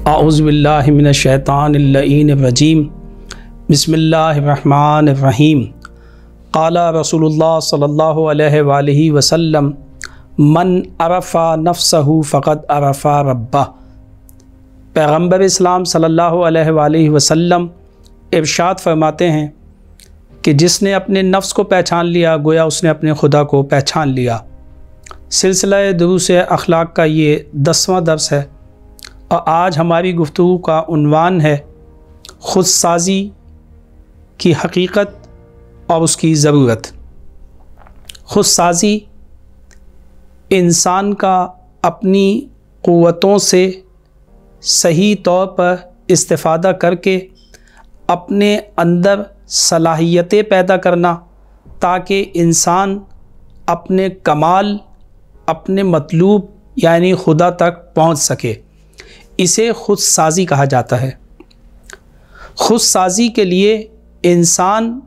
اعوذ باللہ من الشیطان اللعین الرجیم بسم اللہ الرحمن الرحیم قال رسول اللہ صلی اللہ علیہ وآلہ وسلم من عرف نفسہ فقد عرف ربہ۔ پیغمبر اسلام صلی اللہ علیہ وآلہ وسلم ارشاد فرماتے ہیں کہ جس نے اپنے نفس کو پہچان لیا گویا اس نے اپنے خدا کو پہچان لیا۔ سلسلہ دروس اخلاق کا یہ 10واں درس ہے اور آج ہماری گفتگو کا عنوان ہے خود سازی کی حقیقت اور اس کی ضرورت۔ خود سازی انسان کا اپنی قوتوں سے صحیح طور پر استفادہ کر کے اپنے اندر صلاحیتیں پیدا کرنا تاکہ انسان اپنے کمال، اپنے مطلوب یعنی خدا تک پہنچ سکے، اسے خود سازی کہا جاتا ہے۔ خود سازی کے لیے انسان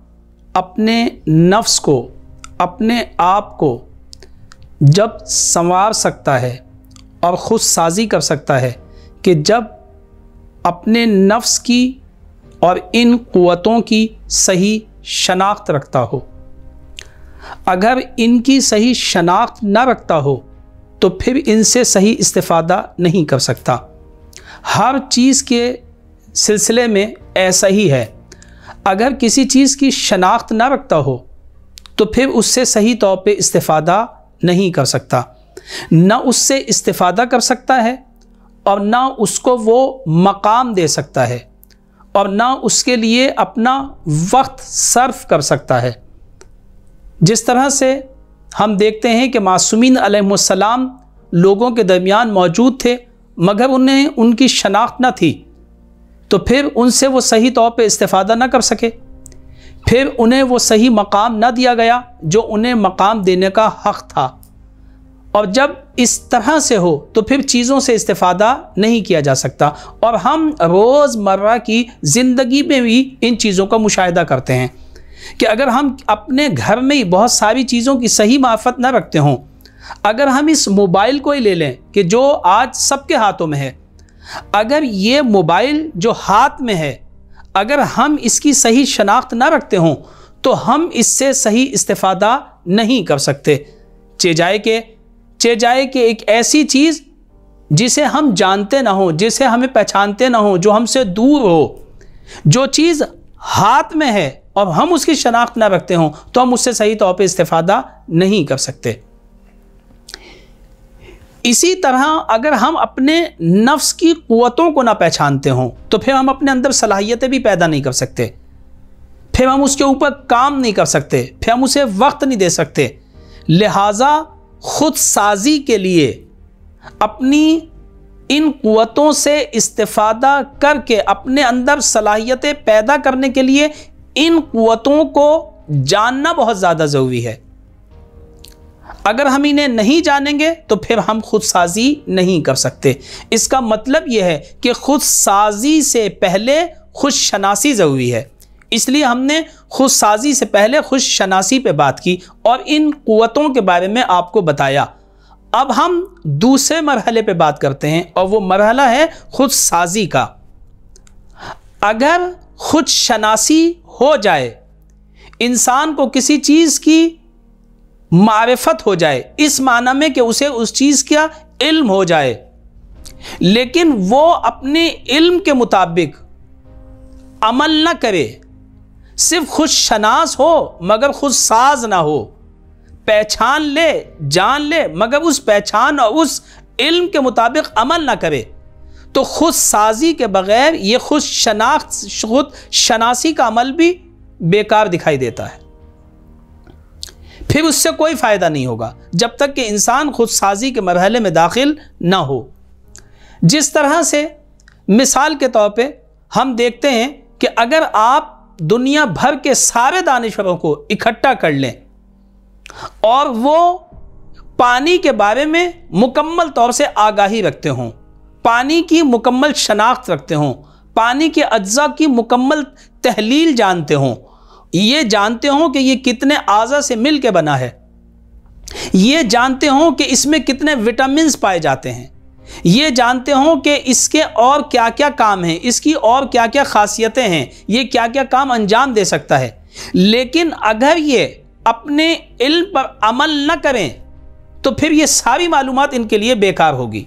اپنے نفس کو، اپنے آپ کو جب سنوار سکتا ہے اور خود سازی کر سکتا ہے کہ جب اپنے نفس کی اور ان قوتوں کی صحیح شناخت رکھتا ہو۔ اگر ان کی صحیح شناخت نہ رکھتا ہو تو پھر ان سے صحیح استفادہ نہیں کر سکتا۔ ہر چیز کے سلسلے میں ایسا ہی ہے، اگر کسی چیز کی شناخت نہ رکھتا ہو تو پھر اس سے صحیح طور پہ استفادہ نہیں کر سکتا، نہ اس سے استفادہ کر سکتا ہے اور نہ اس کو وہ مقام دے سکتا ہے اور نہ اس کے لیے اپنا وقت صرف کر سکتا ہے۔ جس طرح سے ہم دیکھتے ہیں کہ معصومین علیہ السلام لوگوں کے درمیان موجود تھے مگر انہیں ان کی شناخت نہ تھی، تو پھر ان سے وہ صحیح طور پہ استفادہ نہ کر سکے، پھر انہیں وہ صحیح مقام نہ دیا گیا جو انہیں مقام دینے کا حق تھا۔ اور جب اس طرح سے ہو تو پھر چیزوں سے استفادہ نہیں کیا جا سکتا، اور ہم روز مرہ کی زندگی میں بھی ان چیزوں کا مشاہدہ کرتے ہیں کہ اگر ہم اپنے گھر میں ہی بہت ساری چیزوں کی صحیح معرفت نہ رکھتے ہوں، اگر ہم اس موبائل کو ہی لے لیں کہ جو آج سب کے ہاتھوں میں ہے، اگر یہ موبائل جو ہاتھ میں ہے اگر ہم اس کی صحیح شناخت نہ رکھتے ہوں تو ہم اس سے صحیح استفادہ نہیں کر سکتے، چہ جائے کہ ایک ایسی چیز جسے ہم جانتے نہ ہوں، جسے ہمیں پہچانتے نہ ہوں، جو ہم سے دور ہو، جو چیز ہاتھ میں ہے اور ہم اس کی شناخت نہ رکھتے ہوں تو ہم اس سے صحیح طور پہ استفادہ نہیں کر سکتے۔ اسی طرح اگر ہم اپنے نفس کی قوتوں کو نہ پہچانتے ہوں تو پھر ہم اپنے اندر صلاحیتیں بھی پیدا نہیں کر سکتے، پھر ہم اس کے اوپر کام نہیں کر سکتے، پھر ہم اسے وقت نہیں دے سکتے۔ لہٰذا خود سازی کے لیے اپنی ان قوتوں سے استفادہ کر کے اپنے اندر صلاحیتیں پیدا کرنے کے لیے ان قوتوں کو جاننا بہت زیادہ ضروری ہے۔ اگر ہم انہیں نہیں جانیں گے تو پھر ہم خود سازی نہیں کر سکتے۔ اس کا مطلب یہ ہے کہ خود سازی سے پہلے خود شناسی ضروری ہے، اس لیے ہم نے خود سازی سے پہلے خود شناسی پہ بات کی اور ان قوتوں کے بارے میں آپ کو بتایا۔ اب ہم دوسرے مرحلے پہ بات کرتے ہیں اور وہ مرحلہ ہے خود سازی کا۔ اگر خود شناسی ہو جائے، انسان کو کسی چیز کی معرفت ہو جائے، اس معنی میں کہ اسے اس چیز کا علم ہو جائے، لیکن وہ اپنے علم کے مطابق عمل نہ کرے، صرف خود شناس ہو مگر خود ساز نہ ہو، پہچان لے، جان لے مگر اس پہچان اور اس علم کے مطابق عمل نہ کرے، تو خود سازی کے بغیر یہ خود شناسی کا عمل بھی بیکار دکھائی دیتا ہے، پھر اس سے کوئی فائدہ نہیں ہوگا جب تک کہ انسان خود سازی کے مرحلے میں داخل نہ ہو۔ جس طرح سے مثال کے طور پہ ہم دیکھتے ہیں کہ اگر آپ دنیا بھر کے سارے دانشوروں کو اکٹھا کر لیں اور وہ پانی کے بارے میں مکمل طور سے آگاہی رکھتے ہوں، پانی کی مکمل شناخت رکھتے ہوں، پانی کے اجزاء کی مکمل تحلیل جانتے ہوں، یہ جانتے ہوں کہ یہ کتنے اعضاء سے مل کے بنا ہے، یہ جانتے ہوں کہ اس میں کتنے وٹامنز پائے جاتے ہیں، یہ جانتے ہوں کہ اس کے اور کیا کیا کام ہیں، اس کی اور کیا کیا خاصیتیں ہیں، یہ کیا کیا کام انجام دے سکتا ہے، لیکن اگر یہ اپنے علم پر عمل نہ کریں تو پھر یہ ساری معلومات ان کے لیے بیکار ہوگی۔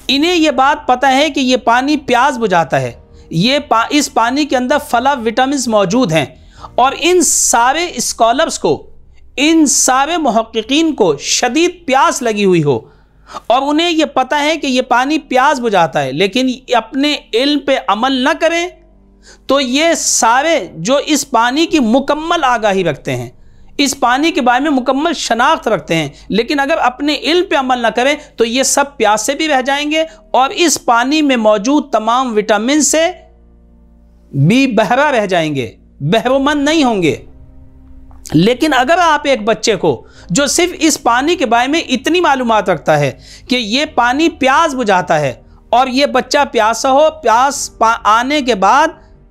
انہیں یہ بات پتہ ہے کہ یہ پانی پیاس بجھاتا ہے، اس پانی کے اندر فلاں وٹامنز موجود ہیں، اور ان سارے اسکالرز کو، ان سارے محققین کو شدید پیاس لگی ہوئی ہو اور انہیں یہ پتہ ہے کہ یہ پانی پیاس بجھاتا ہے، لیکن اپنے علم پہ عمل نہ کریں تو یہ سارے جو اس پانی کی مکمل آگاہی رکھتے ہیں، اس پانی کے بارے میں مکمل شناخت رکھتے ہیں، لیکن اگر اپنے علم پہ عمل نہ کریں تو یہ سب پیاس سے بھی رہ جائیں گے اور اس پانی میں موجود تمام وٹامن سے بھی بہرا رہ جائیں گے، بہرومند نہیں ہوں گے۔ لیکن اگر آپ ایک بچے کو جو صرف اس پانی کے بارے میں اتنی معلومات رکھتا ہے کہ یہ پانی پیاس بجھاتا ہے، اور یہ بچہ پیاسا ہو، پیاس آنے کے بعد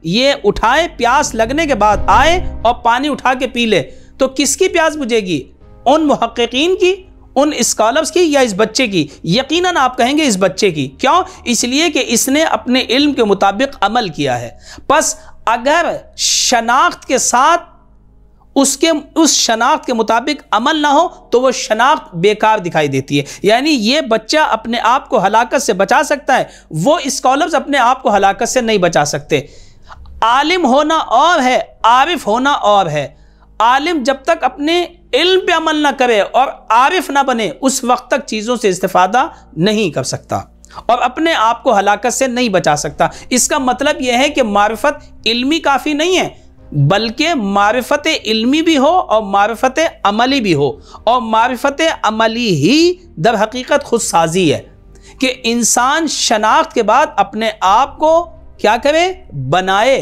یہ اٹھائے، پیاس لگنے کے بعد آئے اور پانی اٹھا کے پی لے، تو کس کی پیاس بجھے گی؟ ان محققین کی، ان اسکالرز کی، یا اس بچے کی؟ یقیناً آپ کہیں گے اس بچے کی۔ کیوں؟ اس لیے کہ اس نے اپنے علم کے مطابق عمل کیا ہے۔ پس اگر شناخت کے ساتھ اس شناخت کے مطابق عمل نہ ہو تو وہ شناخت بیکار دکھائی دیتی ہے۔ یعنی یہ بچہ اپنے آپ کو ہلاکت سے بچا سکتا ہے، وہ اسکالرز اپنے آپ کو ہلاکت سے نہیں بچا سکتے۔ عالم ہونا اور ہے، عارف ہونا اور ہے۔ عالم جب تک اپنے علم پہ عمل نہ کرے اور عارف نہ بنے اس وقت تک چیزوں سے استفادہ نہیں کر سکتا اور اپنے آپ کو ہلاکت سے نہیں بچا سکتا۔ اس کا مطلب یہ ہے کہ معرفت علمی کافی نہیں ہے، بلکہ معرفت علمی بھی ہو اور معرفت عملی بھی ہو، اور معرفت عملی ہی در حقیقت خود سازی ہے کہ انسان شناخت کے بعد اپنے آپ کو کیا کرے؟ بنائے،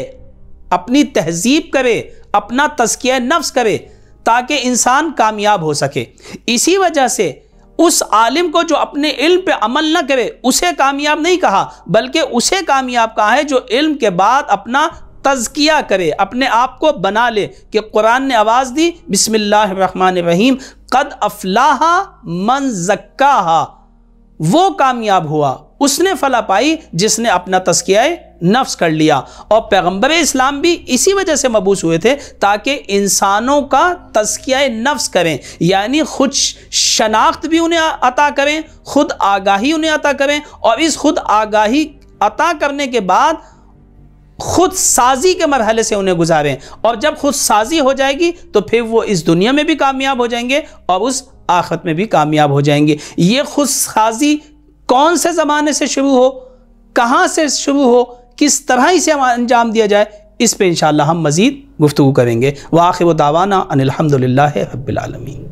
اپنی تہذیب کرے، اپنا تزکیہ نفس کرے تاکہ انسان کامیاب ہو سکے۔ اسی وجہ سے اس عالم کو جو اپنے علم پہ عمل نہ کرے اسے کامیاب نہیں کہا، بلکہ اسے کامیاب کہا ہے جو علم کے بعد اپنا تزکیہ کرے، اپنے آپ کو بنا لے، کہ قرآن نے آواز دی بسم اللہ الرحمن الرحیم قد افلاح من زکاہا، وہ کامیاب ہوا، اس نے فلاح پائی جس نے اپنا تزکیہ نفس کر لیا۔ اور پیغمبر اسلام بھی اسی وجہ سے مبعوث ہوئے تھے تاکہ انسانوں کا تزکیہ نفس کریں، یعنی خود شناخت بھی انہیں عطا کریں، خود آگاہی انہیں عطا کریں، اور اس خود آگاہی عطا کرنے کے بعد خود سازی کے مرحلے سے انہیں گزاریں، اور جب خود سازی ہو جائے گی تو پھر وہ اس دنیا میں بھی کامیاب ہو جائیں گے اور اس آخرت میں بھی کامیاب ہو جائیں گے۔ یہ خود سازی کون سے زمانے سے شروع ہو، کہاں سے شروع ہو، کس طرح اسے انجام دیا جائے، اس پہ انشاءاللہ ہم مزید گفتگو کریں گے۔ وآخر دعوانا ان الحمدللہ رب العالمین۔